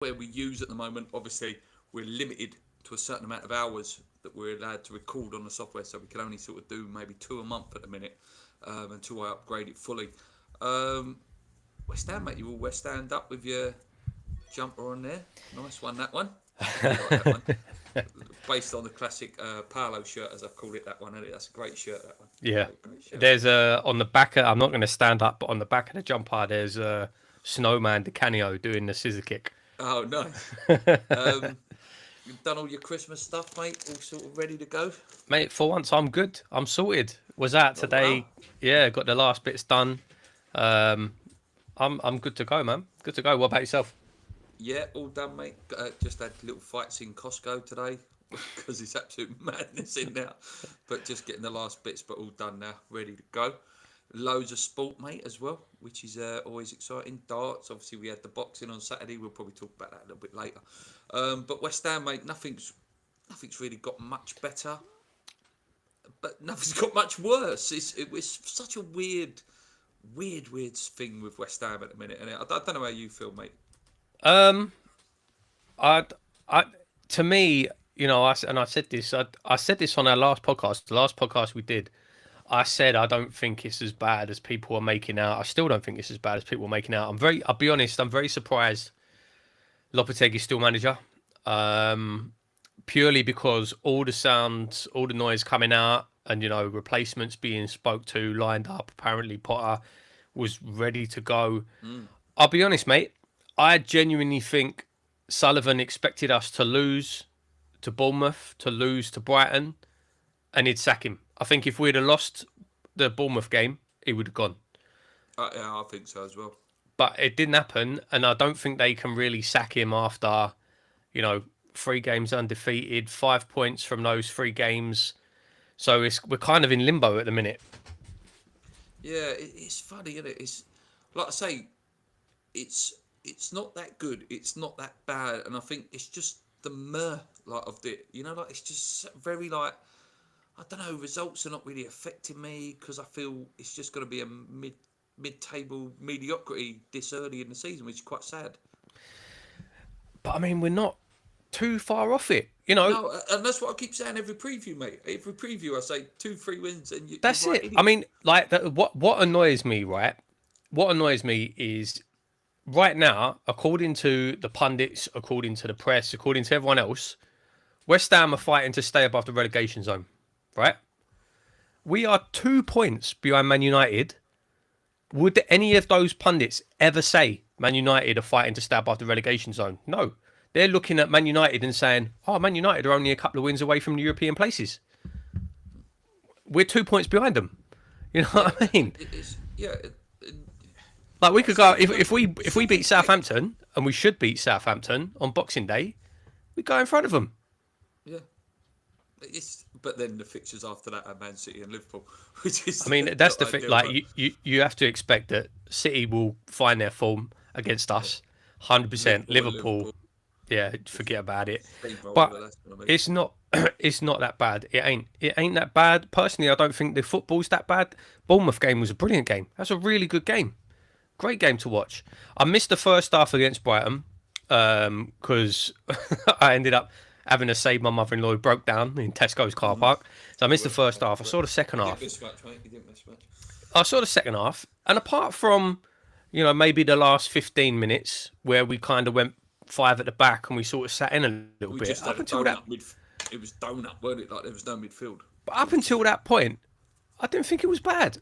software we use at the moment, obviously, we're limited to a certain amount of hours that we're allowed to record on the software, so we can only sort of do maybe 2 a month at the minute until I upgrade it fully. Um, West Ham, mate, you all West Ham up with your jumper on there. Nice one, that one. Really like that one. Based on the classic Paolo shirt, as I've called it, that one. That's a great shirt, that one. Yeah. Great shirt. There's on the back, I'm not going to stand up, but on the back of the jumper, there's Snowman DiCanio doing the scissor kick. Oh, nice. You've done all your Christmas stuff, mate? All sort of ready to go? Mate, for once, I'm good. I'm sorted. Was out today. Wow. Yeah, got the last bits done. I'm good to go, man. Good to go. What about yourself? Yeah, all done, mate. Just had little fights in Costco today because it's absolute madness in there. But just getting the last bits, but all done now, ready to go. Loads of sport, mate, as well, which is always exciting. Darts, obviously, we had the boxing on Saturday. We'll probably talk about that a little bit later. But West Ham, mate, nothing's really got much better, but nothing's got much worse. It was such a weird thing with West Ham at the minute, and I don't know how you feel, mate. I, to me, you know, I said this. I said this on our last podcast. The last podcast we did, I said I don't think it's as bad as people are making out. I still don't think it's as bad as people are making out. I'll be honest. I'm very surprised Lopetegui's still manager. Purely because all the sounds, all the noise coming out, and you know, replacements being spoke to, lined up. Apparently, Potter was ready to go. I'll be honest, mate. I genuinely think Sullivan expected us to lose to Bournemouth, to lose to Brighton, and he'd sack him. I think if we'd have lost the Bournemouth game, he would have gone. Yeah, I think so as well. But it didn't happen, and I don't think they can really sack him after, you know, 3 games undefeated, 5 points from those 3 games. So we're kind of in limbo at the minute. Yeah, it's funny, isn't it? It's like I say, it's not that good. It's not that bad, and I think it's just the like of it. You know, like it's just very like I don't know. Results are not really affecting me because I feel it's just going to be a mid-table mediocrity this early in the season, which is quite sad. But I mean, we're not too far off it, you know. No, and that's what I keep saying every preview, mate. Every preview, I say 2-3 wins, and That's you're it. I mean, like what annoys me, right? What annoys me is right now, according to the pundits, according to the press, according to everyone else, West Ham are fighting to stay above the relegation zone, right? We are 2 points behind Man United. Would any of those pundits ever say Man United are fighting to stay above the relegation zone? No. They're looking at Man United and saying, oh, Man United are only a couple of wins away from the European places. We're 2 points behind them. You know what I mean? Like we could go if we beat Southampton, and we should beat Southampton on Boxing Day, we go in front of them. Yeah, but then the fixtures after that are Man City and Liverpool, which is. I mean, that's the thing. Like you have to expect that City will find their form against us, 100%. Liverpool, yeah, forget about it. But it's not. It's not that bad. It ain't that bad. Personally, I don't think the football's that bad. Bournemouth game was a brilliant game. That's a really good game. Great game to watch. I missed the first half against Brighton because I ended up having to save my mother-in-law who broke down in Tesco's car park. So I missed the first half. I saw the second half. You didn't miss much. I saw the second half. And apart from, you know, maybe the last 15 minutes where we kind of went 5 at the back and we sort of sat in a little bit. Just up until that, it was donut, weren't it? Like there was no midfield. But up until that point, I didn't think it was bad.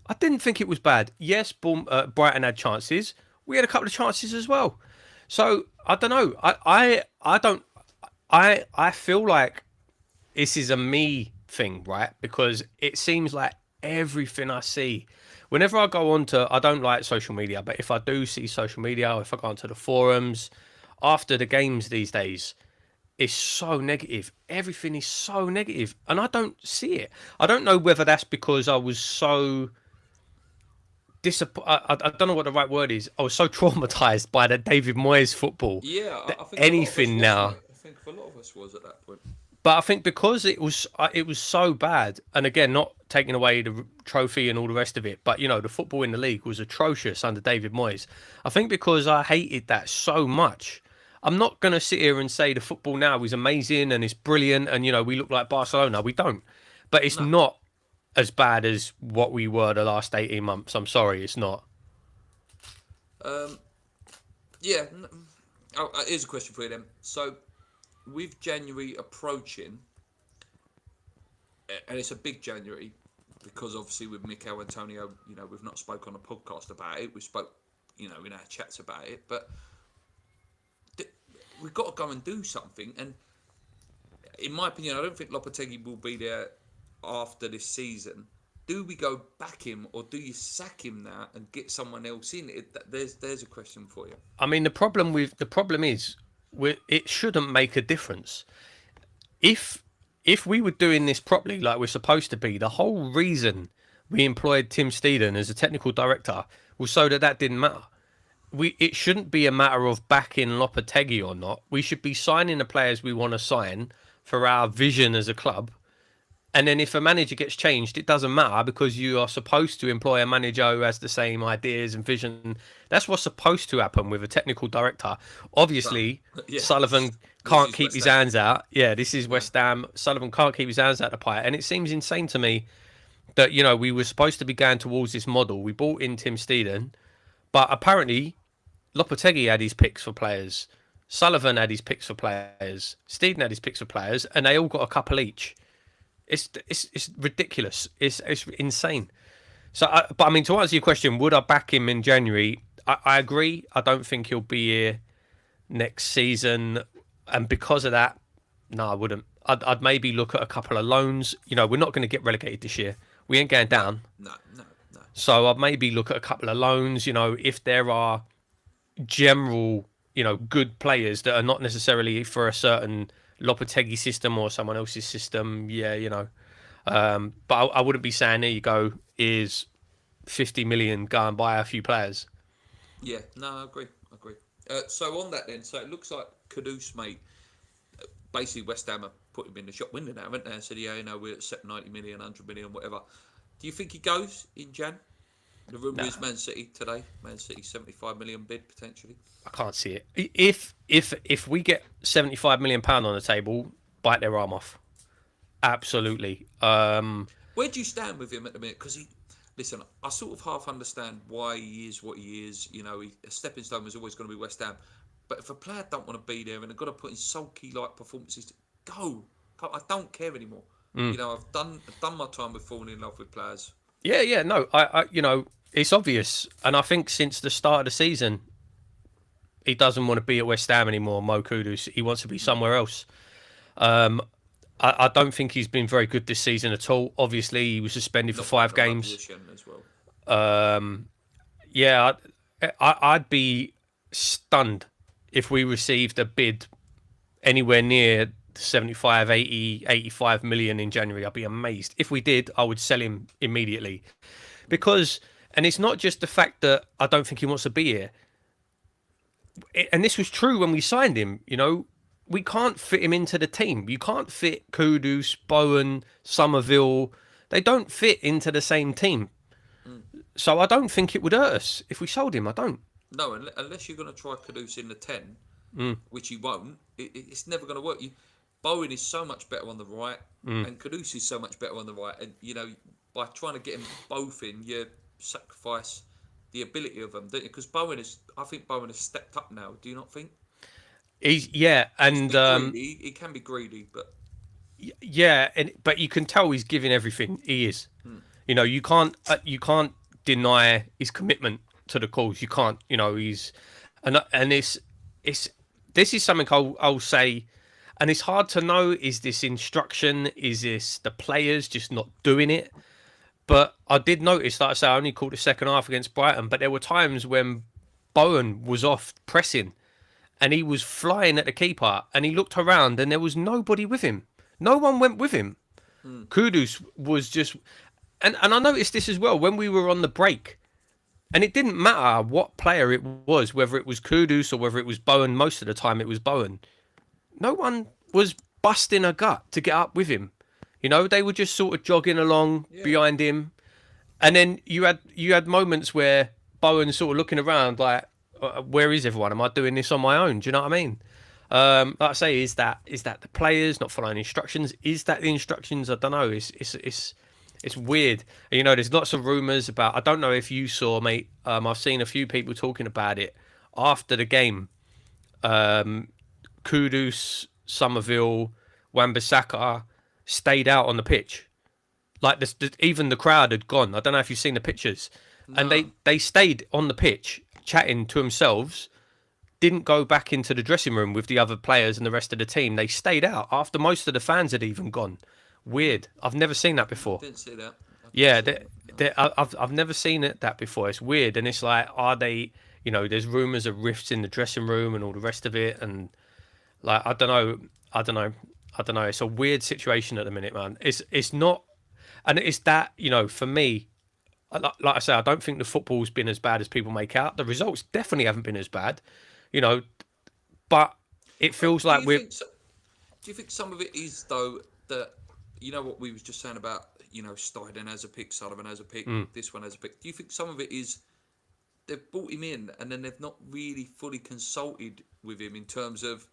Yes, Brighton had chances. We had a couple of chances as well. So I don't know. I feel like this is a me thing, right? Because it seems like everything I see, whenever I go onto, I don't like social media, but if I do see social media, or if I go onto the forums after the games these days, it's so negative. Everything is so negative, and I don't see it. I don't know whether that's because I was so I don't know what the right word is. I was so traumatized by the David Moyes football. Yeah, I think anything now. I think a lot of us was at that point. But I think because it was so bad, and again, not taking away the trophy and all the rest of it, but you know, the football in the league was atrocious under David Moyes. I think because I hated that so much, I'm not going to sit here and say the football now is amazing and it's brilliant and, we look like Barcelona. We don't. But it's No. not as bad as what we were the last 18 months. I'm sorry, it's not. Um, yeah. Here's a question for you then. So, with January approaching, and it's a big January, because obviously with Mikel Antonio, we've not spoke on a podcast about it. We spoke, in our chats about it, but we've got to go and do something. And in my opinion, I don't think Lopetegui will be there after this season. Do we go back him, or do you sack him now and get someone else in? There's a question for you. I mean, the problem is, it shouldn't make a difference. If we were doing this properly, like we're supposed to be, the whole reason we employed Tim Steeden as a technical director was so that didn't matter. It shouldn't be a matter of backing Lopetegui or not. We should be signing the players we want to sign for our vision as a club. And then if a manager gets changed, it doesn't matter, because you are supposed to employ a manager who has the same ideas and vision. That's what's supposed to happen with a technical director. Obviously, Sullivan can't keep his hands out. Yeah, this is West Ham. Sullivan can't keep his hands out of the pie. And it seems insane to me that, we were supposed to be going towards this model. We brought in Tim Steeden, but apparently Lopetegui had his picks for players. Sullivan had his picks for players. Steeden had his picks for players, and they all got a couple each. It's ridiculous. It's insane. So, but I mean, to answer your question, would I back him in January? I agree. I don't think he'll be here next season, and because of that, no, I wouldn't. I'd maybe look at a couple of loans. We're not going to get relegated this year. We ain't going down. No. So I'd maybe look at a couple of loans. If there are general, good players that are not necessarily for a certain Lopetegui system or someone else's system, but I wouldn't be saying, there you go, is 50 million, go and buy a few players. Yeah, no, I agree. So on that then, so it looks like Kudus, mate, basically West Ham have put him in the shop window now, haven't they? And said, we're at 90 million, 100 million, whatever. Do you think he goes in Jan? The rumour is Man City today. Man City 75 million bid potentially. I can't see it. If we get 75 million pound on the table, bite their arm off. Absolutely. Where do you stand with him at the minute? Because listen, I sort of half understand why he is what he is. A stepping stone was always going to be West Ham. But if a player don't want to be there and they've got to put in sulky like performances, go. I don't care anymore. I've done my time with falling in love with players. Yeah. No, I it's obvious, and I think since the start of the season, he doesn't want to be at West Ham anymore. Mo Kudus, he wants to be somewhere else. I don't think he's been very good this season at all. Obviously, he was suspended for 5 games. As well. I'd be stunned if we received a bid anywhere near 75, 80, 85 million in January. I'd be amazed. If we did, I would sell him immediately. Because, and it's not just the fact that I don't think he wants to be here. And this was true when we signed him, we can't fit him into the team. You can't fit Kudus, Bowen, Somerville. They don't fit into the same team. So I don't think it would hurt us if we sold him. I don't. No, unless you're going to try Kudus in the 10, which he won't, it's never going to work. Bowen is so much better on the right, and Kudus is so much better on the right. And, by trying to get them both in, you sacrifice the ability of them, don't you? Because I think Bowen has stepped up now. Do you not think? He can be greedy, but but you can tell he's giving everything. He is. You can't deny his commitment to the cause. You can't. He's and this is something I'll say, and it's hard to know. Is this instruction? Is this the players just not doing it? But I did notice, like I say, I only caught the second half against Brighton, but there were times when Bowen was off pressing and he was flying at the keeper and he looked around and there was nobody with him. No one went with him. Kudus was just... And I noticed this as well when we were on the break. And it didn't matter what player it was, whether it was Kudus or whether it was Bowen. Most of the time it was Bowen. No one was busting a gut to get up with him. They were just sort of jogging along behind him. And then you had moments where Bowen's sort of looking around like, where is everyone? Am I doing this on my own? Do you know what I mean? Like I say, is that the players not following instructions? Is that the instructions? I don't know. It's weird. You know, there's lots of rumours about. I don't know if you saw, mate. I've seen a few people talking about it after the game. Kudus, Somerville, Wan-Bissaka stayed out on the pitch. Like even the crowd had gone. I don't know if you've seen the pictures, and No. they stayed on the pitch chatting to themselves. Didn't go back into the dressing room with the other players and the rest of the team. They stayed out after most of the fans had even gone. Weird. I've never seen that before. Didn't see that. Yeah, I've never seen that before. It's weird, and it's like, are they? You know, there's rumours of rifts in the dressing room and all the rest of it, and like I don't know. It's a weird situation at the minute, man. It's not, and it's that, you know, for me, like I say, I don't think the football's been as bad as people make out. The results definitely haven't been as bad, you know, but it feels like we're. Do you think some of it is though that, you know, what we was just saying about, you know, Steiden as a pick, Sullivan as a pick, this one as a pick? Do you think some of it is they've brought him in and then they've not really fully consulted with him in terms of,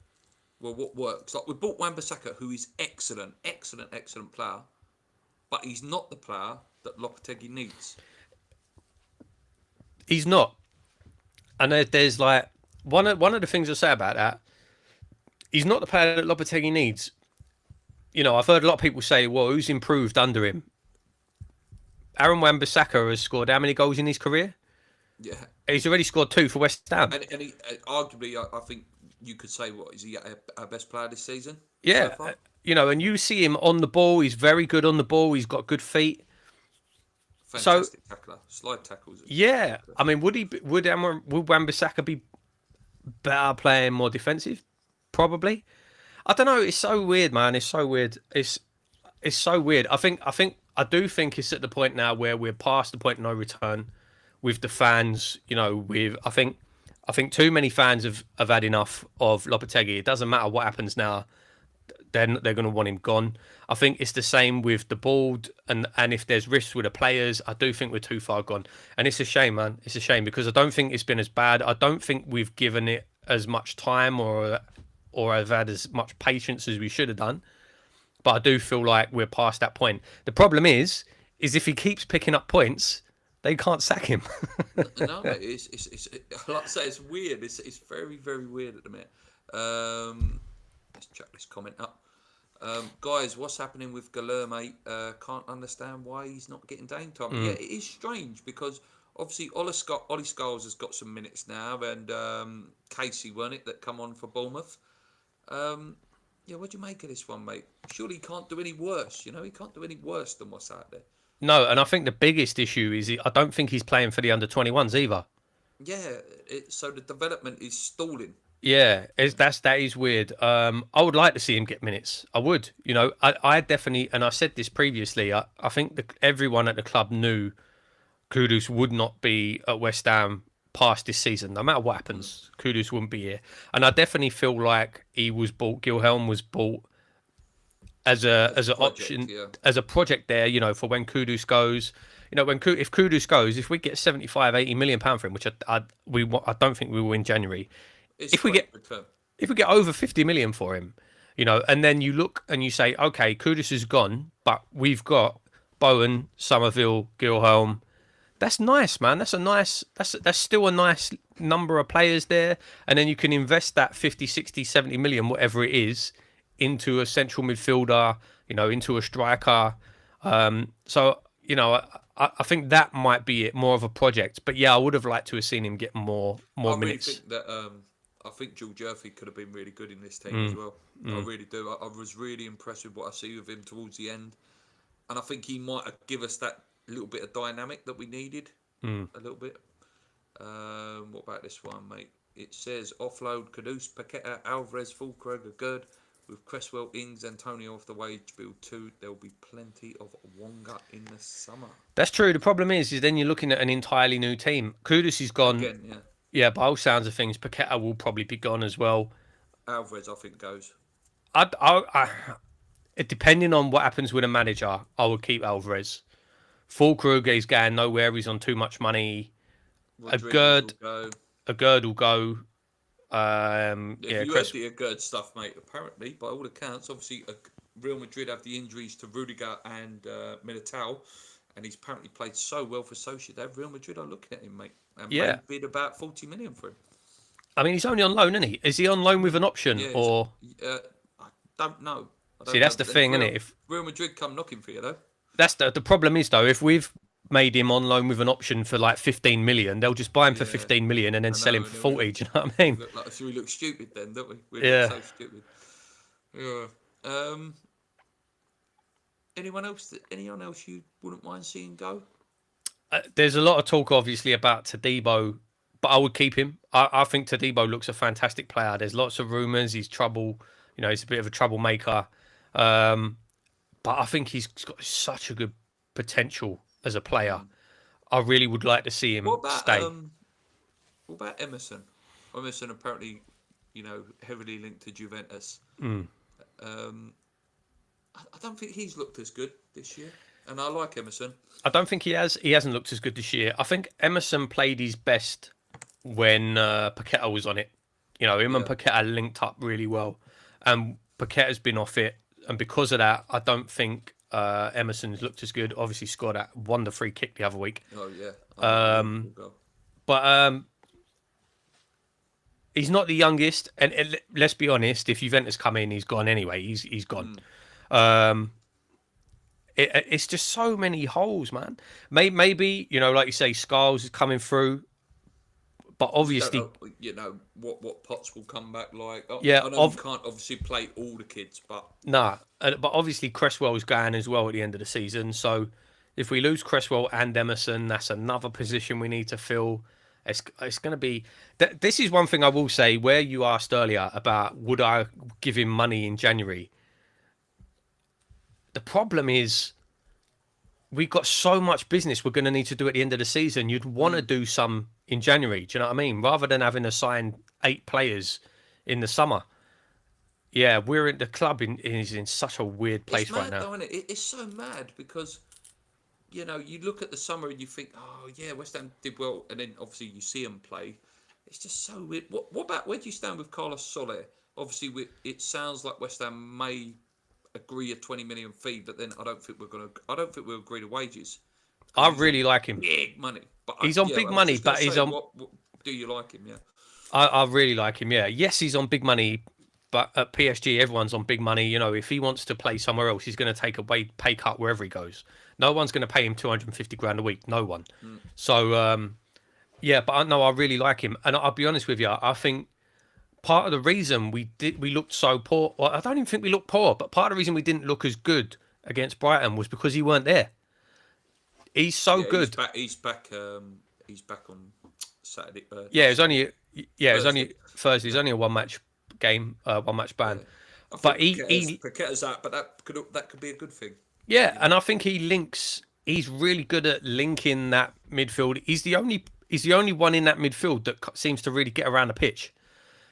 well, what works? Like we bought Wan-Bissaka, who is excellent player, but he's not the player that Lopetegui needs. He's not, and there's like one of the things I say about that. He's not the player that Lopetegui needs. You know, I've heard a lot of people say, "Well, who's improved under him?" Aaron Wan-Bissaka has scored how many goals in his career? Yeah, He's already scored 2 for West Ham. and he, arguably, I think you could say, what is he our best player this season? Yeah, So far? you know, and you see him on the ball. He's very good on the ball. He's got good feet. Fantastic tackler, slide tackles. Yeah, I mean, would Wan-Bissaka be better playing more defensive? Probably. I don't know. It's so weird, man. It's so weird. It's so weird. I do think it's at the point now where we're past the point of no return with the fans. You know, I think too many fans have had enough of Lopetegui. It doesn't matter what happens now. Then they're going to want him gone. I think it's the same with the board, and if there's risks with the players, I do think we're too far gone. And it's a shame, man. It's a shame because I don't think it's been as bad. I don't think we've given it as much time or have had as much patience as we should have done. But I do feel like we're past that point. The problem is if he keeps picking up points, they can't sack him. No, mate, it's like I say, it's weird. It's very, very weird at the minute. Let's check this comment up. Guys, what's happening with Galeur, mate? Can't understand why he's not getting game time. Yeah, it is strange because obviously Ollie Scholes has got some minutes now, and Casey, weren't it, that come on for Bournemouth? Yeah, what do you make of this one, mate? Surely he can't do any worse. You know, he can't do any worse than what's out there. No, and I think the biggest issue is I don't think he's playing for the under-21s either. Yeah, so the development is stalling. Yeah, that is weird. I would like to see him get minutes. I would. You know, I definitely, and I said this previously, I think everyone at the club knew Kudus would not be at West Ham past this season. No matter what happens, Kudus wouldn't be here. And I definitely feel like Gilhelm was bought as an option, yeah. as a project there, you know, for when Kudus goes. You know, if Kudus goes, if we get 75, 80 million pound for him, which I don't think we will in January. If we get over 50 million for him, you know, and then you look and you say, okay, Kudus is gone, but we've got Bowen, Somerville, Gilhelm. That's nice, man. That's still a nice number of players there. And then you can invest that 50, 60, 70 million, whatever it is, into a central midfielder, you know, into a striker. So, you know, I think that might be it, more of a project. But yeah, I would have liked to have seen him get more minutes. I think that I think Jules Jervey could have been really good in this team as well. I really do. I was really impressed with what I see with him towards the end, and I think he might have give us that little bit of dynamic that we needed. A little bit. What about this one, mate? It says offload Kudus, Paqueta, Alvarez, Fulkrug are good. With Cresswell, Ings, Antonio off the wage bill too, there will be plenty of Wonga in the summer. That's true. The problem is then you're looking at an entirely new team. Kudus is gone. Again, yeah. Yeah, by all sounds of things, Paqueta will probably be gone as well. Alvarez, I think, goes. Depending on what happens with a manager, I would keep Alvarez. Fulkrug is going nowhere. He's on too much money. Rodrigo will go. Agerd will go. If you heard the Agerd stuff, mate, apparently, by all accounts, obviously Real Madrid have the injuries to Rudiger and Militao, and he's apparently played so well for Sociedad. Real Madrid are looking at him, mate, and may bid about 40 million for him. I mean, he's only on loan, isn't he? Is he on loan with an option, Yeah, or? I don't know. See, that's the thing, isn't it? If Real Madrid come knocking for you, though. That's the problem is, though, if we've made him on loan with an option for like 15 million, they'll just buy him for 15 million and then sell him for 40. Do you know what I mean? So we look stupid then, don't we? We look so stupid. Yeah. Anyone else you wouldn't mind seeing go? There's a lot of talk, obviously, about Todibo, but I would keep him. I think Todibo looks a fantastic player. There's lots of rumours. He's trouble. He's a bit of a troublemaker. But I think he's got such a good potential as a player. I really would like to see him stay. What about Emerson? Emerson apparently, heavily linked to Juventus. I don't think he's looked as good this year, and I like Emerson. I don't think he has. He hasn't looked as good this year. I think Emerson played his best when Paqueta was on it. Him and Paqueta linked up really well, and Paqueta's been off it, and because of that, I don't think Emerson's looked as good. Obviously, scored that wonder free kick the other week. Oh yeah. But he's not the youngest, and let's be honest. If Juventus come in, he's gone anyway. He's gone. It's just so many holes, man. Maybe like you say, Scarles is coming through, but obviously, what Potts will come back like. I know you can't obviously play all the kids, but but obviously Cresswell's going as well at the end of the season. So if we lose Cresswell and Emerson, that's another position we need to fill. It's going to be. This is one thing I will say. Where you asked earlier about would I give him money in January. The problem is we've got so much business we're going to need to do at the end of the season. You'd want to do some in January. Do you know what I mean? Rather than having to sign 8 players in the summer. Yeah, the club is in such a weird place right now. Though, isn't it? It's so mad because, you look at the summer and you think, oh, yeah, West Ham did well. And then obviously you see them play. It's just so weird. What about, where do you stand with Carlos Soler? Obviously, it sounds like West Ham may agree a 20 million fee, but then I don't think we'll agree to wages. I really like him. Big money, but he's on big money, but he's on. What do you like him? Yeah, I really like him. Yeah, yes, he's on big money, but at PSG, everyone's on big money. If he wants to play somewhere else, he's going to take a pay cut wherever he goes. No one's going to pay him 250 grand a week. No one. So, yeah, but I really like him, and I'll be honest with you. I think part of the reason we looked so poor, well, I don't even think we looked poor, but part of the reason we didn't look as good against Brighton was because he weren't there. He's so good. He's back on Saturday. It was only Thursday. It's only a one match game, one match ban. Yeah. But Paqueta's out, but that could be a good thing. Yeah, and I think he links. He's really good at linking that midfield. He's the only one in that midfield that seems to really get around the pitch.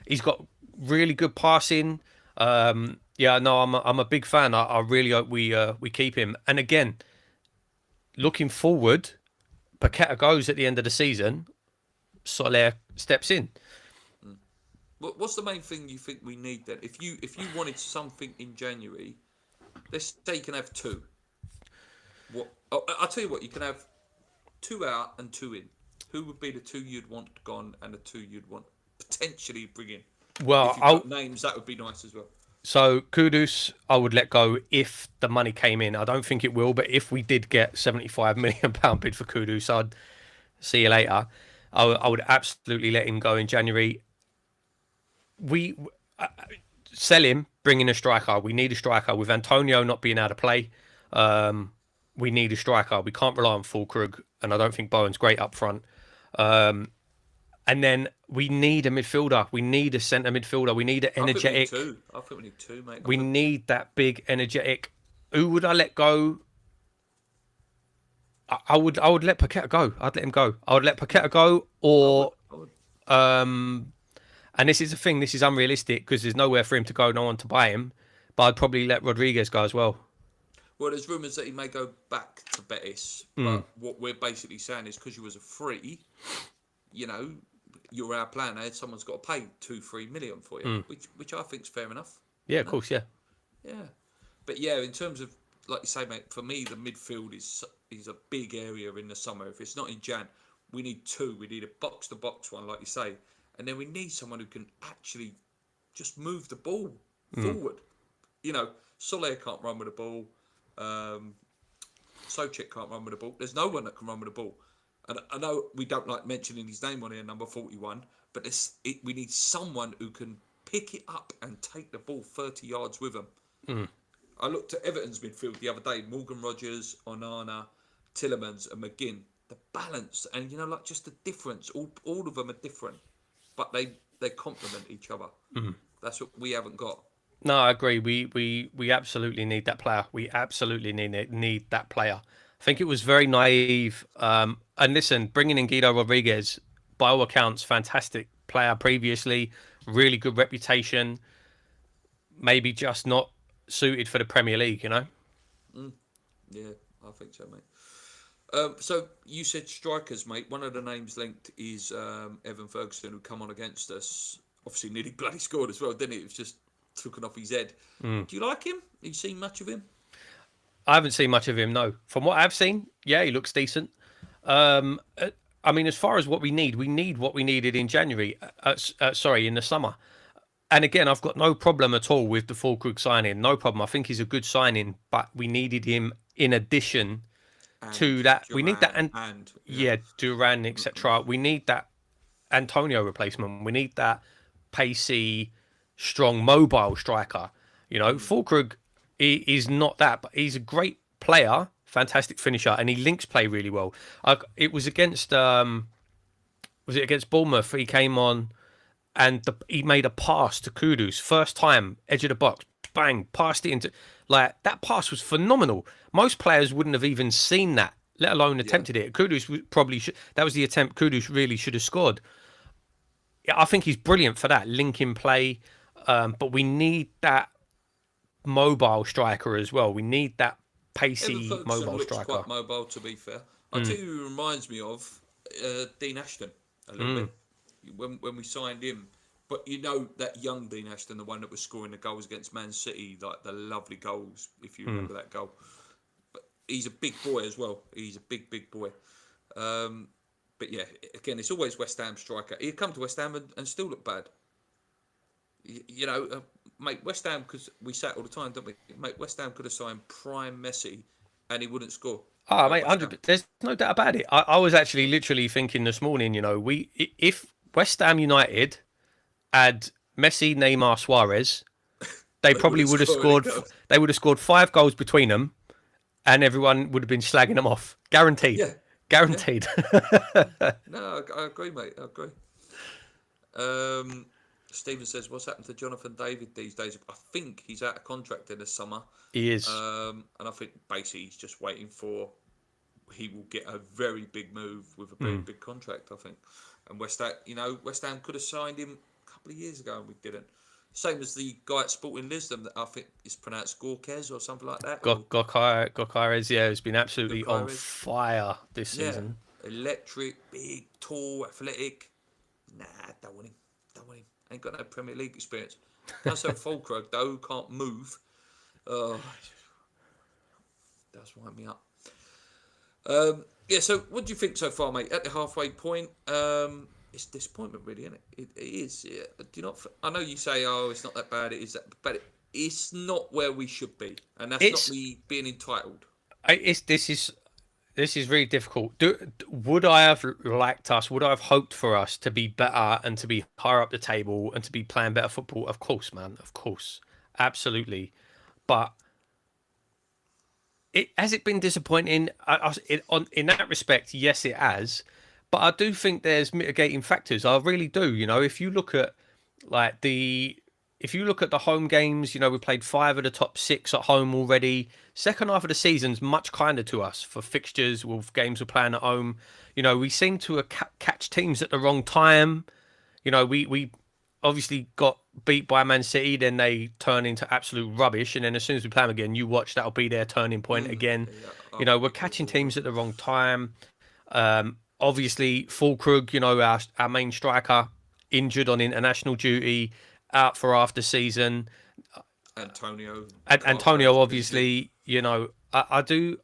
He's got really good passing. I'm a big fan. I really hope we keep him. And again, looking forward, Paqueta goes at the end of the season. Soler steps in. What's the main thing you think we need then? If you wanted something in January, let's say you can have 2. I'll tell you what, you can have 2 out and 2 in. Who would be the 2 you'd want gone and the 2 you'd want potentially bring in? Well, if you've got names, that would be nice as well. So Kudus, I would let go if the money came in. I don't think it will, but if we did get £75 million bid for Kudus, I'd see you later. I would absolutely let him go in January. We sell him, bring in a striker. We need a striker. With Antonio not being able to play, we need a striker. We can't rely on Fulkrug, and I don't think Bowen's great up front. And then we need a midfielder. We need a centre midfielder. We need an energetic. I think we need 2, mate. We need that big, energetic. Who would I let go? I would let Paqueta go. I'd let him go. I would let Paqueta go, or and this is the thing. This is unrealistic because there's nowhere for him to go. No one to buy him. But I'd probably let Rodriguez go as well. Well, there's rumours that he may go back to Betis, but what we're basically saying is because you was a free, you're our plan, and someone's got to pay 2-3 million for you, which I think's fair enough. Yeah, of course, yeah. Yeah, but yeah, in terms of, like you say, mate, for me the midfield is a big area in the summer. If it's not in Jan, we need two. We need a box to box one, like you say, and then we need someone who can actually just move the ball forward. You know, Soler can't run with the ball. Socek can't run with the ball. There's no one that can run with the ball. And I know we don't like mentioning his name on here, number 41, but we need someone who can pick it up and take the ball 30 yards with him. I looked at Everton's midfield the other day. Morgan Rogers, Onana, Tillemans and McGinn. The balance and, you know, like just the difference. All of them are different, but they complement each other. That's what we haven't got. No, I agree. We absolutely need that player. We absolutely need that player. I think it was very naive. And listen, bringing in Guido Rodriguez, by all accounts, fantastic player previously, really good reputation. Maybe just not suited for the Premier League, you know? Yeah, I think so, mate. So you said strikers, mate. One of the names linked is Evan Ferguson, who come on against us. Obviously, nearly bloody scored as well, didn't he? It was just taken off his head. Do you like him? Have you seen much of him? I haven't seen much of him, no. From what I've seen, yeah, he looks decent. I mean, as far as what we need what we needed in January. In the summer. And again, I've got no problem at all with the Fulkrug signing. No problem. I think he's a good signing, but we needed him in addition to that. Duran, we need that, and Duran, etc. We need that Antonio replacement. We need that pacey, strong, mobile striker. You know, Fulkrug is not that, but he's a great player, fantastic finisher, and he links play really well. It was against Bournemouth? He came on and he made a pass to Kudus, first time, edge of the box, bang, passed it into, like, that pass was phenomenal. Most players wouldn't have even seen that, let alone attempted it. Kudus probably should, that was the attempt Kudus really should have scored. Yeah, I think he's brilliant for that, linking play, but we need that mobile striker as well. We need that pacey mobile striker. Quite mobile, to be fair. I'll tell you who reminds me of Dean Ashton a little bit. When we signed him, but you know that young Dean Ashton, the one that was scoring the goals against Man City, like the lovely goals, if you remember that goal. But he's a big boy as well. He's a big boy. But yeah, again, it's always West Ham striker. He'd come to West Ham and still look bad. You know, mate, West Ham, because we say it all the time, don't we? Mate, West Ham could have signed prime Messi and he wouldn't score. Oh, mate, 100. There's no doubt about it. I was actually literally thinking this morning, you know, if West Ham United had Messi, Neymar, Suarez, they probably would have scored. They would have scored 5 goals between them, and everyone would have been slagging them off. Guaranteed. Yeah. Guaranteed. Yeah. No, I agree, mate. I agree. Stephen says, "What's happened to Jonathan David these days?" I think he's out of contract in the summer. He is. And I think basically he's just waiting for. He will get a very big move with a very big contract, I think. And West Ham could have signed him a couple of years ago and we didn't. Same as the guy at Sporting Lisbon that I think is pronounced Gorkez or something like that. Gorkires, yeah, has been absolutely on fire this season. Electric, big, tall, athletic. Nah, don't want him. Ain't got no Premier League experience. That's so Fulkrug, though, can't move. Does wind me up. So what do you think so far, mate? At the halfway point, it's disappointment, really, isn't it? It is. Yeah. Do you not? I know you say, "Oh, it's not that bad." It is that, but it's not where we should be, and that's not me being entitled. This is really difficult. Would I have liked us? Would I have hoped for us to be better and to be higher up the table and to be playing better football? Of course, man. Of course, absolutely. But has it been disappointing? In that respect, yes, it has. But I do think there's mitigating factors. I really do. You know, if you look at the home games, you know, we played 5 of the top 6 at home already. Second half of the season's much kinder to us for fixtures with games we're playing at home. You know, we seem to catch teams at the wrong time. You know, we obviously got beat by Man City, then they turn into absolute rubbish, and then as soon as we play them again, you watch, that'll be their turning point again. Yeah, you know, we're catching teams at the wrong time. Obviously, Fulkrug, our main striker, injured on international duty, out for after season. Antonio. And Antonio, Carvajal is missing. obviously, I do.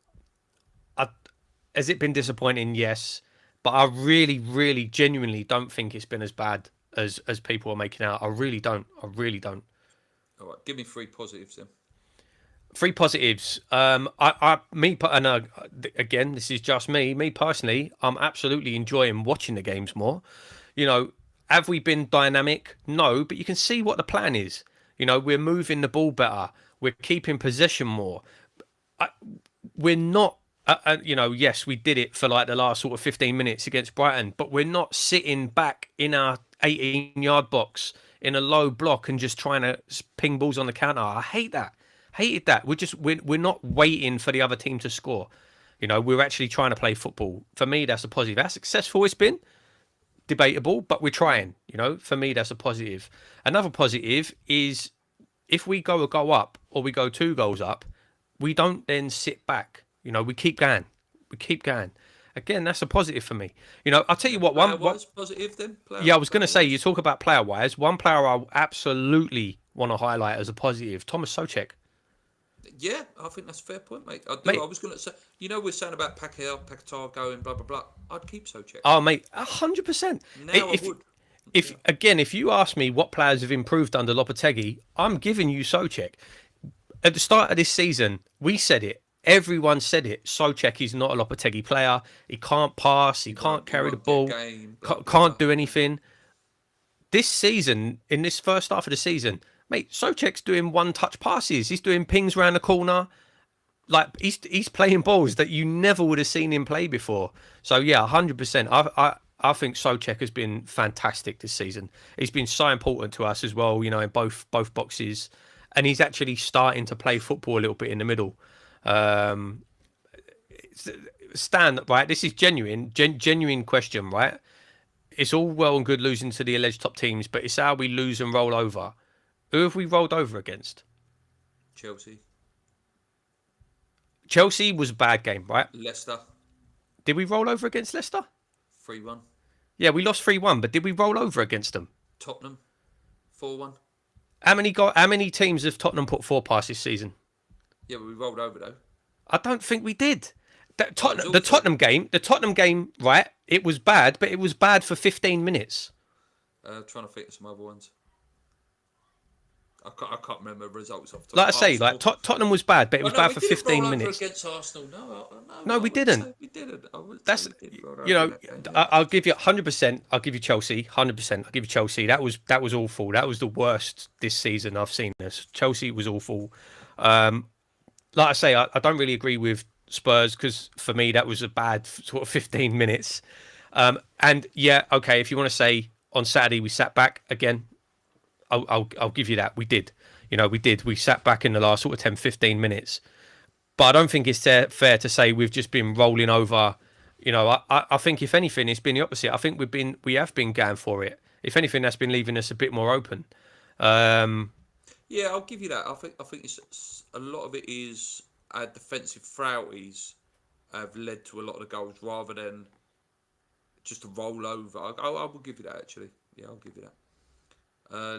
Has it been disappointing? Yes, but I really, really, genuinely don't think it's been as bad as people are making out. I really don't. I really don't. All right, give me 3 positives then. Three positives. Again, this is just me. Me personally, I'm absolutely enjoying watching the games more. You know, have we been dynamic? No, but you can see what the plan is. We're moving the ball better. We're keeping possession more. We're not. Yes, we did it for like the last sort of 15 minutes against Brighton, but we're not sitting back in our 18-yard box in a low block and just trying to ping balls on the counter. I hate that. Hated that. We're not waiting for the other team to score. We're actually trying to play football. For me, that's a positive. How successful it's been, debatable, but we're trying. For me, that's a positive. Another positive is if we go a goal up or we go 2 goals up, we don't then sit back. We keep going. We keep going. Again, that's a positive for me. I'll tell you what. Player-wise, positive then? Yeah, I was going to say, you talk about player-wise. One player I absolutely want to highlight as a positive, Thomas Soucek. Yeah, I think that's a fair point, mate. I was going to say, we're saying about Paquetá going, blah, blah, blah. I'd keep Soucek. Oh, mate, 100%. Now I would. If you ask me what players have improved under Lopetegui, I'm giving you Soucek. At the start of this season, we said it. Everyone said it. Soucek is not a Lopetegui player. He can't pass. He can't carry the ball. Can't do anything. This season, in this first half of the season, mate, Soucek's doing one-touch passes. He's doing pings around the corner. Like he's playing balls that you never would have seen him play before. So yeah, 100%. I think Soucek has been fantastic this season. He's been so important to us as well. In both boxes, and he's actually starting to play football a little bit in the middle. Stan, right? This is genuine question, right? It's all well and good losing to the alleged top teams, but it's how we lose and roll over. Who have we rolled over against? Chelsea was a bad game, right? Leicester. Did we roll over against Leicester? 3-1. Yeah, we lost 3-1, but did we roll over against them? Tottenham. 4-1. How many teams have Tottenham put 4 past this season? Yeah, but we rolled over though. I don't think we did. The Tottenham game, right? It was bad, but it was bad for 15 minutes. Trying to think of some other ones. I can't remember the results off the top. Like I say, Tottenham was bad, but it was bad for 15 minutes. Against Arsenal, no, we didn't. We didn't. That's I'll give you 100%. I'll give you Chelsea 100%. I'll give you Chelsea. That was awful. That was the worst this season I've seen. Chelsea was awful. Like I say, I don't really agree with Spurs because for me that was a bad sort of 15 minutes. And yeah, okay, if you want to say on Saturday we sat back again, I'll give you that. We did. We did. We sat back in the last sort of 10, 15 minutes. But I don't think it's fair to say we've just been rolling over. I think if anything, it's been the opposite. I think we have been going for it. If anything, that's been leaving us a bit more open. Yeah, I'll give you that. I think it's a lot of it is our defensive frailties have led to a lot of the goals rather than just a roll over. I will give you that actually. Yeah, I'll give you that.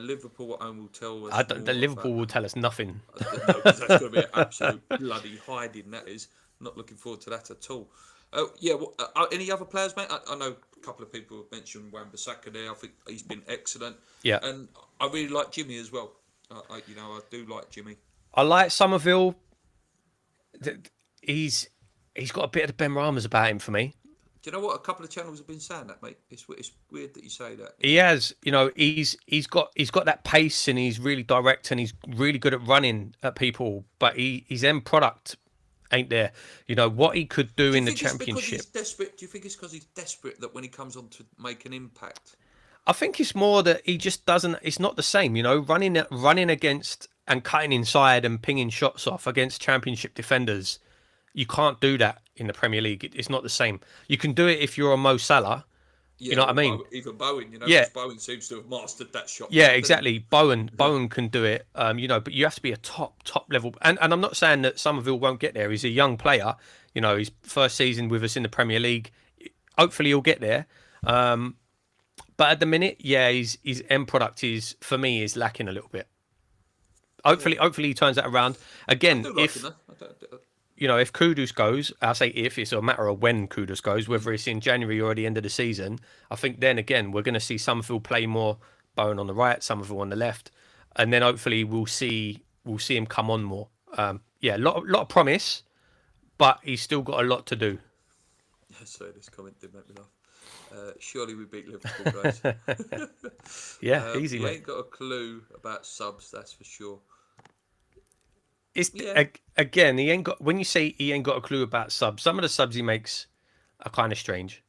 Liverpool at home will tell us. Liverpool will tell us nothing. No, that's going to be an absolute bloody hiding. That is. Not looking forward to that at all. Yeah. Any other players, mate? I know a couple of people have mentioned Wan-Bissaka there. I think he's been excellent. Yeah. And I really like Jimmy as well. I do like Jimmy. I like Somerville. He's got a bit of the Ben Ramas about him for me. Do you know what? A couple of channels have been saying that, mate. It's weird that you say that. He has, he's got that pace and he's really direct and he's really good at running at people. But his end product ain't there. What he could do in the Championship. He's desperate? Do you think it's because he's desperate that when he comes on to make an impact? I think it's more that he just doesn't. It's not the same, running against and cutting inside and pinging shots off against Championship defenders. You can't do that in the Premier League. It's not the same. You can do it if you're a Mo Salah. Yeah, you know what I mean? Even Bowen, yeah. Bowen seems to have mastered that shot. Yeah, exactly. Bowen can do it. But you have to be a top level. And I'm not saying that Somerville won't get there. He's a young player. His first season with us in the Premier League. Hopefully he'll get there. But at the minute, yeah, his end product is, for me, is lacking a little bit. Yeah. Hopefully he turns that around. I Again, do like him if though. if Kudus goes, I say if, it's a matter of when Kudus goes, whether it's in January or at the end of the season. I think then again we're going to see Somerville play more Bowen on the right, Somerville on the left, and then hopefully we'll see him come on more. Yeah, lot of promise, but he's still got a lot to do. Sorry, this comment did make me laugh. Surely we beat Liverpool, guys. Yeah, easy, He mate. ain't got a clue about subs, that's for sure. It's Yeah, again, he ain't got. When you say he ain't got a clue about subs, some of the subs he makes are kind of strange.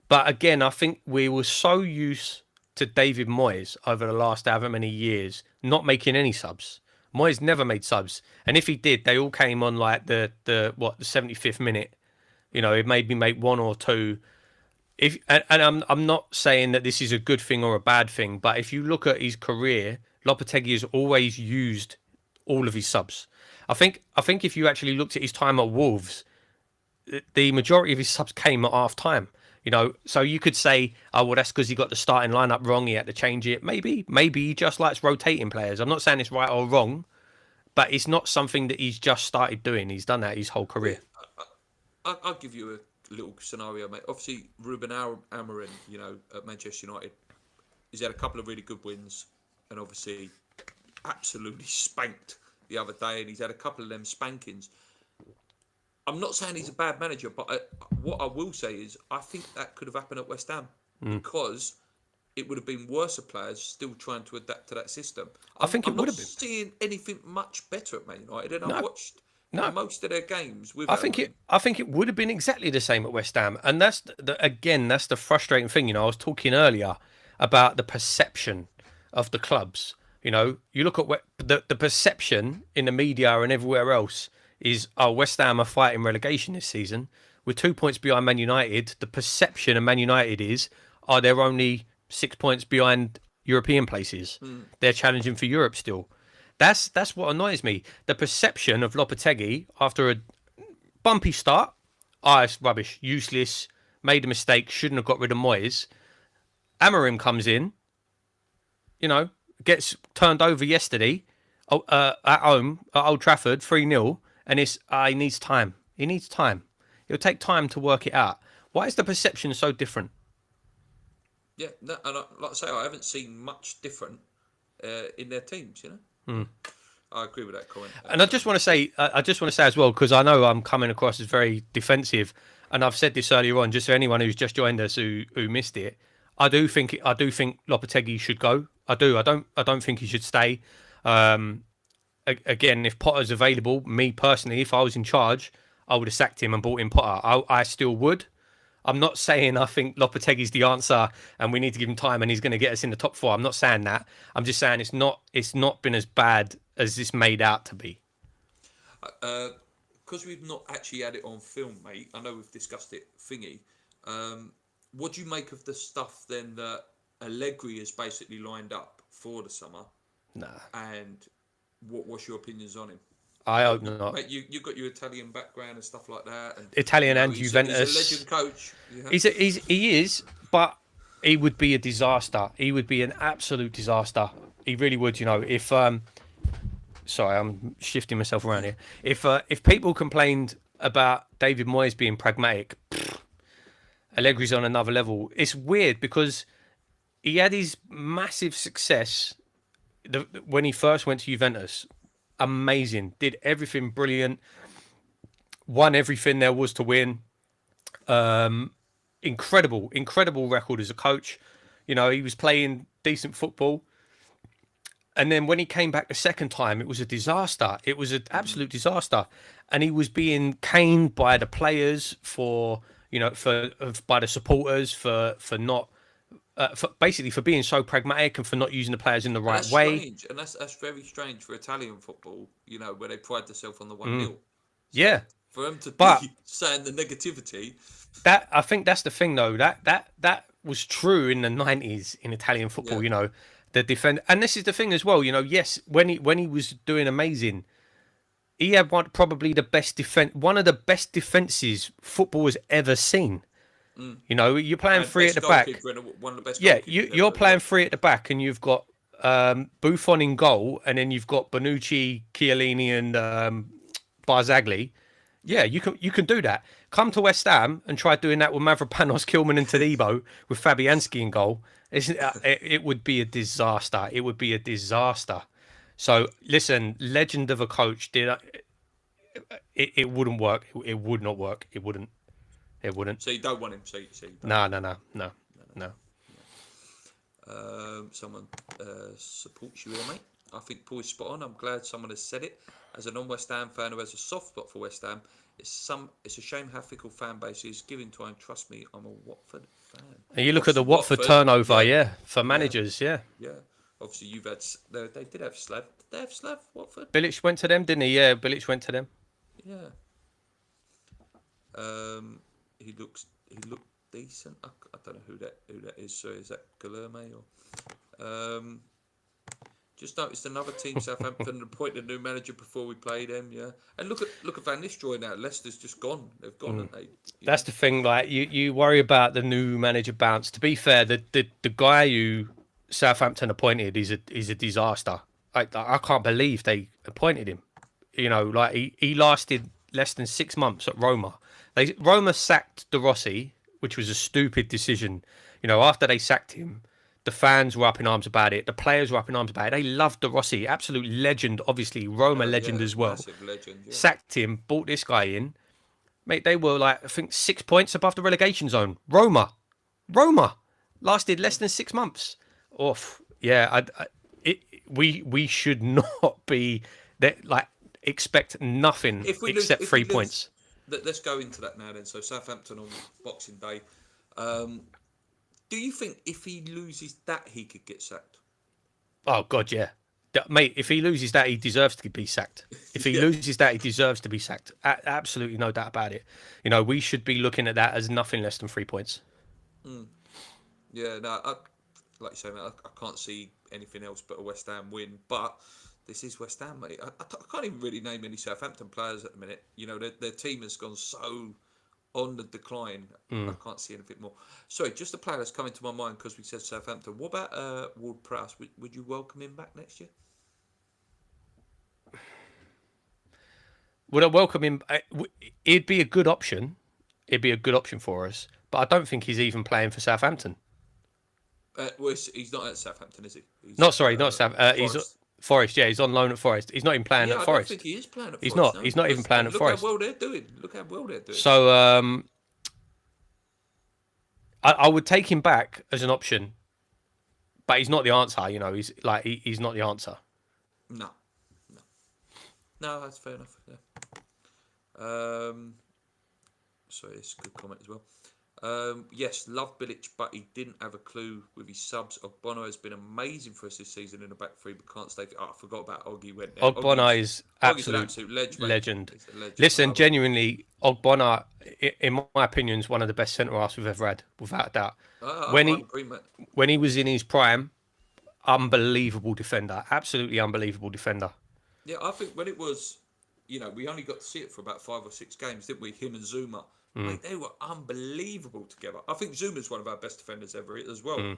But again, I think we were so used to David Moyes over the last however many years not making any subs. Moyes never made subs, and if he did, they all came on like the 75th minute. It made me make one or two. If and I'm not saying that this is a good thing or a bad thing, but if you look at his career, Lopetegui has always used all of his subs. I think if you actually looked at his time at Wolves, the majority of his subs came at half time. So you could say, oh well, that's because he got the starting lineup wrong. He had to change it. Maybe he just likes rotating players. I'm not saying it's right or wrong, but it's not something that he's just started doing. He's done that his whole career. I'll give you a little scenario, mate. Obviously, Ruben Amorim, at Manchester United, he's had a couple of really good wins, and obviously, absolutely spanked the other day, and he's had a couple of them spankings. I'm not saying he's a bad manager, but what I will say is I think that could have happened at West Ham because it would have been worse players still trying to adapt to that system. I I'm, think it I'm would not have been. seeing anything much better at Man United, and I've No, watched no. most of their games with I think Amorim. it would have been exactly the same at West Ham, and that's the frustrating thing. I was talking earlier about the perception of the clubs. You look at the perception in the media and everywhere else is, oh, West Ham are fighting relegation this season. We're 2 points behind Man United. The perception of Man United is, oh, they're only 6 points behind European places. They're challenging for Europe still. That's what annoys me. The perception of Lopetegui after a bumpy start. It's rubbish, useless, made a mistake, shouldn't have got rid of Moyes. Amorim comes in, gets turned over yesterday at home at Old Trafford, 3-0, and he needs time. He needs time. It'll take time to work it out. Why is the perception so different? Yeah, no, and like I say, I haven't seen much different in their teams. I agree with that comment. And I just want to say as well, because I know I'm coming across as very defensive, and I've said this earlier on, just for anyone who's just joined us who missed it. I do think Lopetegui should go. I do. I don't think he should stay. Again, if Potter's available, me personally, if I was in charge, I would have sacked him and brought in Potter. I still would. I'm not saying I think Lopetegui's the answer and we need to give him time and he's going to get us in the top four. I'm not saying that. I'm just saying it's not been as bad as this made out to be. Because we've not actually had it on film, mate. I know we've discussed it, thingy. What do you make of the stuff then that Allegri has basically lined up for the summer? Nah. And what's your opinions on him? I hope not. Mate, you got your Italian background and stuff like that. And, Italian and Juventus. He's a legend coach. He is, but he would be a disaster. He would be an absolute disaster. He really would. If sorry, I'm shifting myself around here. If people complained about David Moyes being pragmatic, Allegri's on another level. It's weird because he had his massive success when he first went to Juventus. Amazing, did everything brilliant, won everything there was to win. Incredible record as a coach. He was playing decent football. And then when he came back the second time, it was a disaster. It was an absolute disaster. And he was being caned by the players by the supporters for not, for being so pragmatic and for not using the players in the right way. Strange. And that's very strange for Italian football, where they pride themselves on the 1-0. So yeah. For them to be saying the negativity. I think that's the thing though. That was true in the 90s in Italian football, the defend, and this is the thing as well, yes, when he was doing amazing, he had one of the best defenses football has ever seen. You know, you're playing And three at best the back. goalkeeper and one of the best Yeah, goalkeepers you're ever as playing well. three at the back, and you've got Buffon in goal, and then you've got Bonucci, Chiellini, and Barzagli. Yeah, you can do that. Come to West Ham and try doing that with Mavropanos, Kilman, and Todibo with Fabianski in goal. It would be a disaster. It would be a disaster. So listen, legend of a coach. It wouldn't work. It would not work. It wouldn't. It wouldn't. So you don't want him. So you don't. No. Someone supports you here, mate. I think Paul's spot on. I'm glad someone has said it. As a non-West Ham fan who has a soft spot for West Ham, it's a shame how fickle fan base is. Giving time, trust me, I'm a Watford fan. And you look at the Watford turnover, for managers, yeah. Obviously, you've had. They did have Slav. Did they have Slav Watford? Bilic went to them, didn't he? Yeah, Bilic went to them. Yeah. He looked decent. I don't know who that is. So is that Guilherme or? Just noticed another team, Southampton, appointed a new manager before we played them. Yeah, and look at Van Nistelrooy now. Leicester's just gone. They've gone, haven't they? That's the thing. Like you worry about the new manager bounce. To be fair, the guy who Southampton appointed is a disaster. I can't believe they appointed him. You know, like he lasted less than 6 months at Roma. Roma sacked De Rossi, which was a stupid decision. You know, after they sacked him, the fans were up in arms about it. The players were up in arms about it. They loved De Rossi, absolute legend, obviously Roma legend as well. Massive legend. Yeah. Sacked him, brought this guy in. Mate, they were like, I think 6 points above the relegation zone. Roma lasted less than 6 months. Oof. Yeah, we should not be that, like, expect nothing except 3 points. Let's go into that now then. So Southampton on Boxing Day. Do you think if he loses that, he could get sacked? Oh, God, yeah. Mate, if he loses that, he deserves to be sacked. If he loses that, he deserves to be sacked. Absolutely no doubt about it. You know, we should be looking at that as nothing less than 3 points. Yeah, no, like you say, man, I can't see anything else but a West Ham win. But this is West Ham, mate. I can't even really name any Southampton players at the minute. You know, their team has gone so on the decline. I can't see anything more. Sorry, just a player that's coming to my mind because we said Southampton. What about Ward-Prowse? Would you welcome him back next year? Would I welcome him? It'd be a good option. It'd be a good option for us. But I don't think he's even playing for Southampton. Well, he's not at Southampton, is he? Not Southampton. He's Forest. Yeah, he's on loan at Forest. He's not even playing at Forest. I don't think he is playing at Forest. He's not. No. He's not even playing at Forest. Look how well they're doing. So I would take him back as an option, but he's not the answer. You know, he's not the answer. No, that's fair enough. Yeah. Sorry, it's a good comment as well. Yes, love Bilic, but he didn't have a clue with his subs. Ogbonna has been amazing for us this season in the back three, but can't stay. I forgot about Oggy. Ogbonna is absolute legend. Listen, genuinely, Ogbonna, in my opinion, is one of the best centre halves we've ever had, without a doubt. When he was in his prime, unbelievable defender, absolutely unbelievable defender. Yeah, I think when it was, you know, we only got to see it for about 5 or 6 games, didn't we? Him and Zuma. Mate, they were unbelievable together. I think Zuma's one of our best defenders ever as well.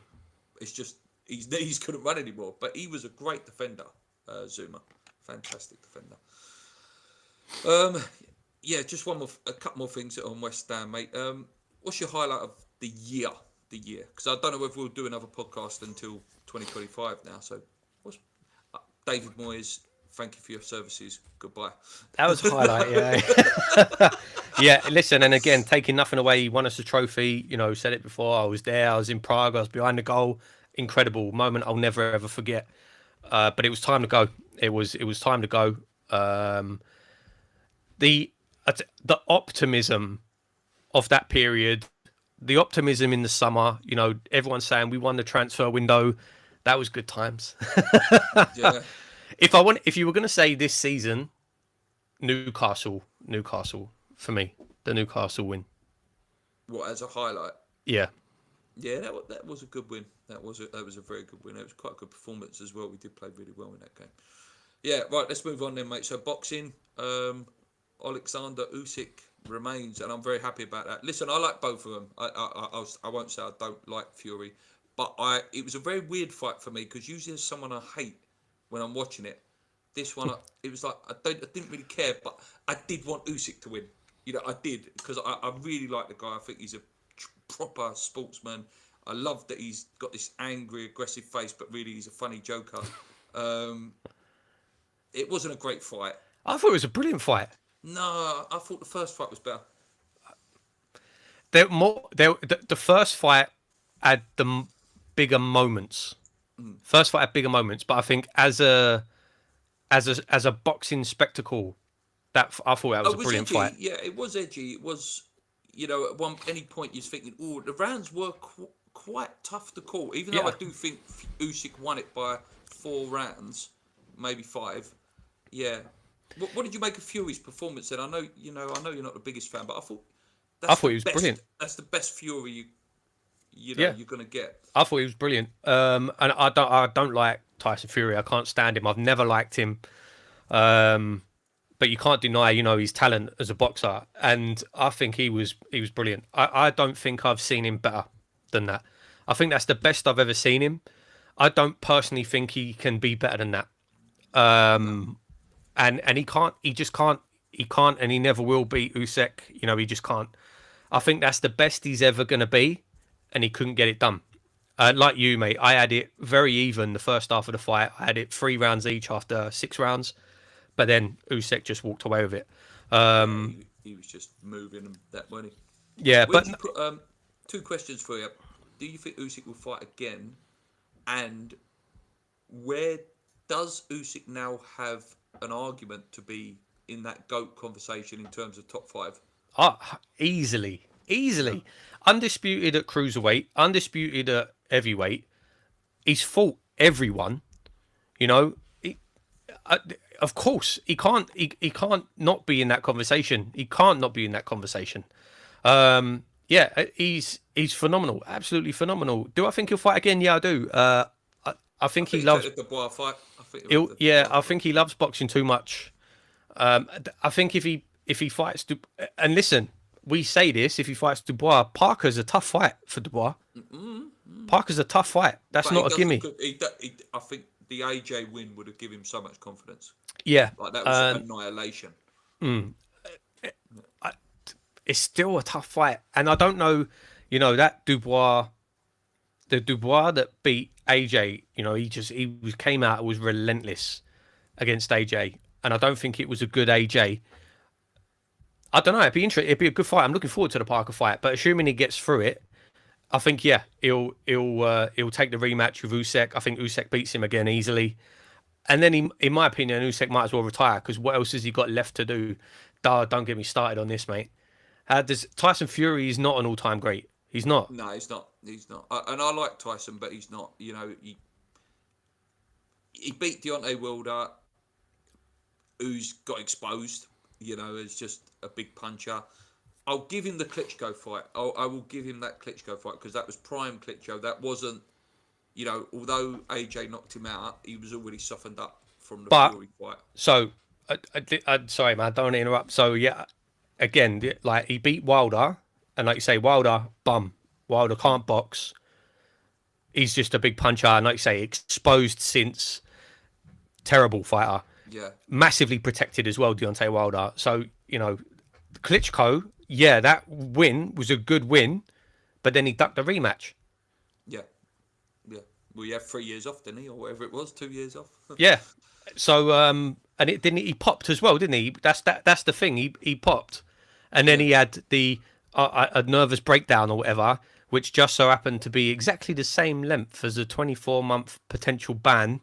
It's just his knees couldn't run anymore, but he was a great defender. Zuma, fantastic defender. Yeah, just a couple more things on West Ham, mate. What's your highlight of the year? Because I don't know whether we'll do another podcast until 2025 now. So, what's David Moyes? Thank you for your services. Goodbye. That was a highlight, yeah. Yeah, listen, and again, taking nothing away, he won us a trophy. You know, said it before. I was there. I was in Prague. I was behind the goal. Incredible moment. I'll never ever forget. But it was time to go. It was time to go. The optimism of that period, the optimism in the summer. You know, everyone's saying we won the transfer window. That was good times. Yeah. If you were going to say this season, Newcastle for me, the Newcastle win. What, as a highlight? Yeah. Yeah, that was a good win. That was a very good win. It was quite a good performance as well. We did play really well in that game. Yeah, right. Let's move on then, mate. So boxing, Alexander Usyk remains, and I'm very happy about that. Listen, I like both of them. I won't say I don't like Fury, but it was a very weird fight for me because usually there's someone I hate when I'm watching it. This one, it was like I didn't really care, but I did want Usyk to win. You know, I did because I really like the guy. I think he's a proper sportsman. I love that he's got this angry, aggressive face, but really he's a funny joker. It wasn't a great fight. I thought it was a brilliant fight. No, I thought the first fight was better. The first fight had the bigger moments. First fight had bigger moments, but I think as a boxing spectacle, I thought that was a brilliant edgy. fight. Yeah, it was edgy. It was, at any point you're thinking, oh, the rounds were quite tough to call. Even though I do think Usyk won it by 4 rounds, maybe 5. Yeah. What did you make of Fury's performance then? I know you're not the biggest fan, but I thought he was brilliant. That's the best Fury you're gonna get. I thought he was brilliant. And I don't like Tyson Fury. I can't stand him. I've never liked him. But you can't deny, his talent as a boxer. And I think he was brilliant. I don't think I've seen him better than that. I think that's the best I've ever seen him. I don't personally think he can be better than that. And he just can't, and he never will beat Usyk. He just can't. I think that's the best he's ever going to be, and he couldn't get it done. Like you, mate, I had it very even the first half of the fight. I had it 3 rounds each after 6 rounds, but then Usyk just walked away with it. He was just moving that money. Yeah, but 2 questions for you. Do you think Usyk will fight again? And where does Usyk now have an argument to be in that GOAT conversation in terms of top 5? Easily. Undisputed at cruiserweight, undisputed at heavyweight. He's fought everyone. Of course, he can't not be in that conversation. He can't not be in that conversation. He's phenomenal, absolutely phenomenal. Do I think he'll fight again? Yeah, I do. I think he loves the Bois fight. I think he loves boxing too much. I think if he fights, and listen, we say this: if he fights Dubois, Parker's a tough fight for Dubois. Parker's a tough fight. That's not a gimme. I think the AJ win would have given him so much confidence. Yeah, like that was annihilation. It's still a tough fight, and I don't know. That Dubois, the Dubois that beat AJ. He came out and was relentless against AJ, and I don't think it was a good AJ. I don't know. It'd be interesting. It'd be a good fight. I'm looking forward to the Parker fight, but assuming he gets through it, I think he'll take the rematch with Usyk. I think Usyk beats him again easily, and then in my opinion, Usyk might as well retire because what else has he got left to do? Don't get me started on this, mate. Tyson Fury is not an all-time great. He's not. No, he's not. And I like Tyson, but he's not. He beat Deontay Wilder, who's got exposed. As just a big puncher. I'll give him the Klitschko fight. I will give him that Klitschko fight because that was prime Klitschko. That wasn't, although AJ knocked him out, he was already softened up from the Fury fight. So, sorry, man, don't want to interrupt. So, yeah, again, like he beat Wilder, and like you say, Wilder can't box. He's just a big puncher, and like you say, exposed since. Terrible fighter. Yeah. Massively protected as well, Deontay Wilder. So, Klitschko, yeah, that win was a good win, but then he ducked the rematch. Yeah. Well, he had 3 years off, didn't he, or whatever it was, 2 years off. Yeah. So, and he popped as well, didn't he? That's the thing. He popped, and then he had a nervous breakdown or whatever, which just so happened to be exactly the same length as a 24-month potential ban,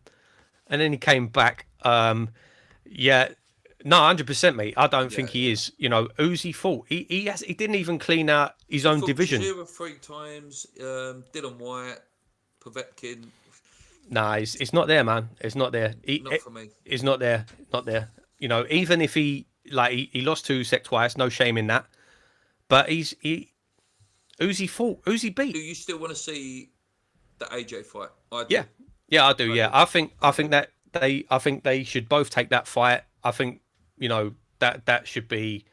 and then he came back. Yeah. No, 100%, mate. I don't think he is. Uzi fought. He didn't even clean out his own division. He fought 3 times. Dylan White, Povetkin. Nah, it's not there, man. It's not there. Not for me. It's not there. Not there. Even if he lost to Usyk twice, no shame in that. But Uzi fought. Uzi beat. Do you still want to see the AJ fight? I do. Yeah, I do. I think that they should both take that fight. I think that should be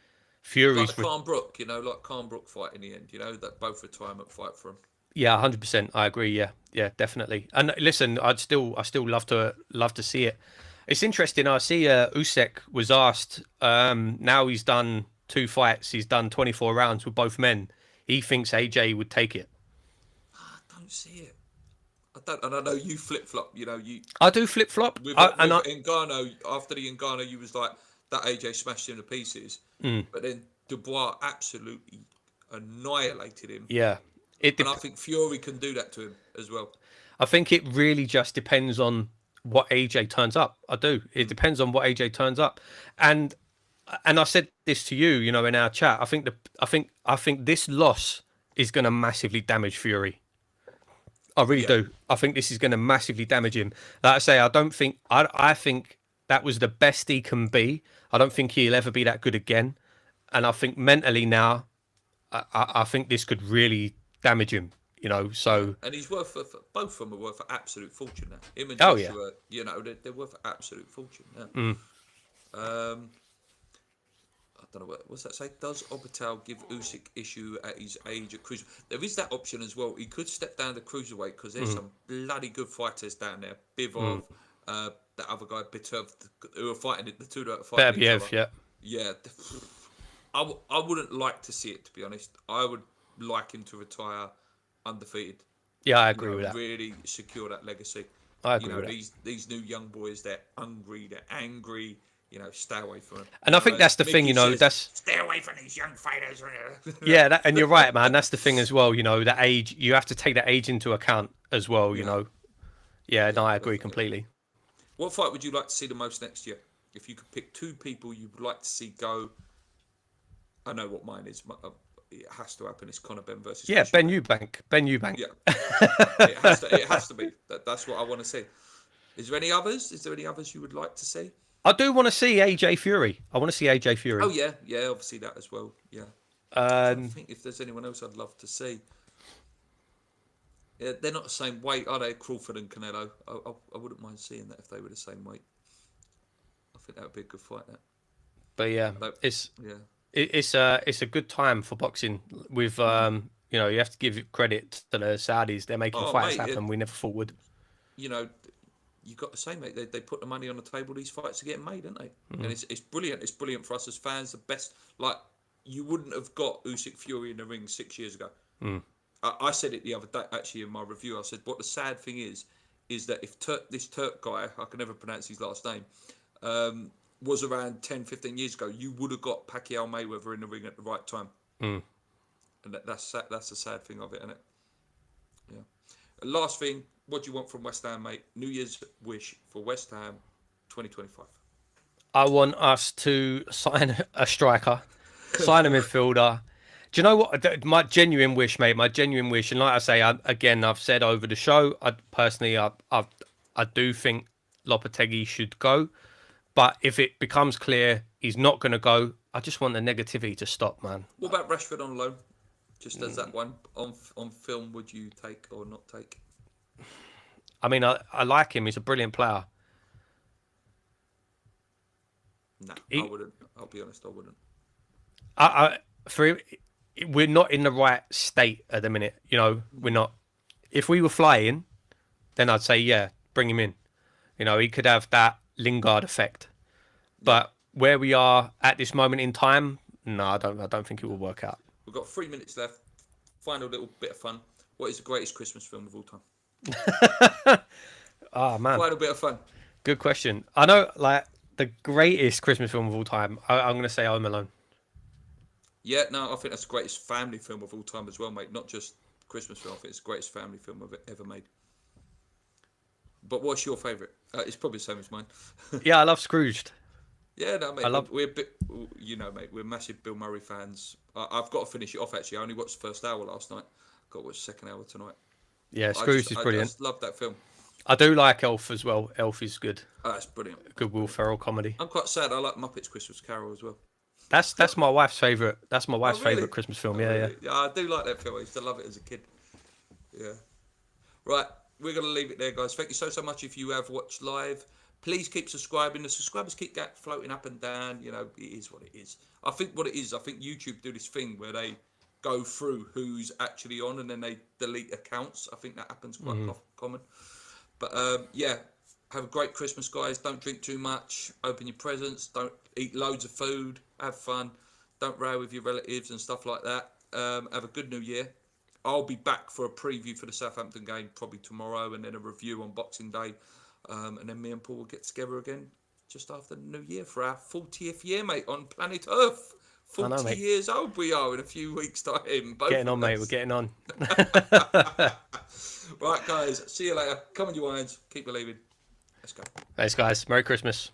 Like Fury's the Khan Brook, like Khan Brook fight in the end, that both retirement fight for him. Yeah, 100%. I agree. Yeah, yeah, definitely. And listen, I still love to see it. It's interesting. I see Usyk was asked. Now he's done 2 fights. He's done 24 rounds with both men. He thinks AJ would take it. I don't see it. I don't, and I know you flip flop. I do flip flop. With And Ngannou, after the Ngannou, you was like that AJ smashed him to pieces, but then Dubois absolutely annihilated him. Yeah, and I think Fury can do that to him as well. I think it really just depends on what AJ turns up. I do. It depends on what AJ turns up, and I said this to you, in our chat. I think this loss is going to massively damage Fury. I really do. I think this is going to massively damage him. Like I say, I think that was the best he can be. I don't think he'll ever be that good again. And I think mentally now, I think this could really damage him. So. And he's worth both of them are worth an absolute fortune now. Him and Oh, Joshua, they're worth an absolute fortune now. I don't know what's that say. Does Obertal give Usyk issue at his age at cruiser? There is that option as well. He could step down to cruiserweight because there's some bloody good fighters down there. Bivov, that other guy, Bitov, who are fighting it. The two that are fighting each other. Yeah. I wouldn't like to see it, to be honest. I would like him to retire undefeated. Yeah, I agree with that. Really secure that legacy. I agree with that. These new young boys, they're hungry, they're angry. Stay away from them. And I think that's the thing, that's stay away from these young fighters. Yeah, and you're right, man. That's the thing as well. That age, you have to take that age into account as well. Yeah, no, I agree completely. What fight would you like to see the most next year? If you could pick 2 people you would like to see go, I know what mine is. It has to happen. It's Conor Benn versus. Yeah, Ben Eubank. Yeah, it has to be. That's what I want to see. Is there any others? Is there any others you would like to see? I do want to see AJ Fury. I want to see AJ Fury. Oh yeah, obviously that as well. Yeah. I think if there's anyone else I'd love to see. Yeah, they're not the same weight, are they? Crawford and Canelo. I wouldn't mind seeing that if they were the same weight. I think that would be a good fight. That. But yeah, it's a good time for boxing. With you have to give credit to the Saudis. They're making fights happen we never thought would. You got to say, mate, they put the money on the table. These fights are getting made, aren't they? And it's brilliant. It's brilliant for us as fans. The best, like you wouldn't have got Usyk Fury in the ring 6 years ago. I said it the other day, actually, in my review. I said, what the sad thing is that if this Turk guy, I can never pronounce his last name, was around 10, 15 years ago, you would have got Pacquiao Mayweather in the ring at the right time. And that's the sad thing of it, isn't it? Yeah. Last thing. What do you want from West Ham, mate? New Year's wish for West Ham 2025. I want us to sign a striker, sign a midfielder. Do you know what? My genuine wish, mate, and like I say, I've said over the show, I do think Lopetegui should go. But if it becomes clear he's not going to go, I just want the negativity to stop, man. What about Rashford on loan? Just as that one on film, would you take or not take? I mean, I like him. He's a brilliant player. No, I wouldn't. I'll be honest, I wouldn't. We're not in the right state at the minute. We're not. If we were flying, then I'd say, yeah, bring him in. He could have that Lingard effect. But where we are at this moment in time, no, I don't think it will work out. We've got 3 minutes left. Final little bit of fun. What is the greatest Christmas film of all time? Oh man, quite a bit of fun. Good question. I know, like the greatest Christmas film of all time. I'm going to say Home Alone. Yeah, no, I think that's the greatest family film of all time as well, mate. Not just Christmas film. I think it's the greatest family film ever made. But what's your favourite? It's probably the same as mine. Yeah, I love Scrooged. Yeah, no, mate. We're a bit, mate. We're massive Bill Murray fans. I've got to finish it off. Actually, I only watched the first hour last night. Got to watch the second hour tonight. Yeah, Scrooge is brilliant. I just love that film. I do like Elf as well. Elf is good. Oh, that's brilliant. Good Will Ferrell comedy. I'm quite sad. I like Muppets Christmas Carol as well. That's my wife's favourite. That's my wife's favourite Christmas film. Yeah. Yeah, I do like that film. I used to love it as a kid. Yeah. Right, we're going to leave it there, guys. Thank you so much if you have watched live. Please keep subscribing. The subscribers keep floating up and down. You know, it is what it is. I think YouTube do this thing where they go through who's actually on and then they delete accounts. I think that happens quite common. But yeah, have a great Christmas, guys. Don't drink too much. Open your presents. Don't eat loads of food. Have fun. Don't row with your relatives and stuff like that. Have a good New Year. I'll be back for a preview for the Southampton game probably tomorrow, and then a review on Boxing Day. And then me and Paul will get together again just after the New Year for our 40th year, mate, on planet Earth. 40 years old we are in a few weeks' time. Getting on, mate. We're getting on. Right, guys. See you later. Come on, you irons. Keep believing. Let's go. Thanks, guys. Merry Christmas.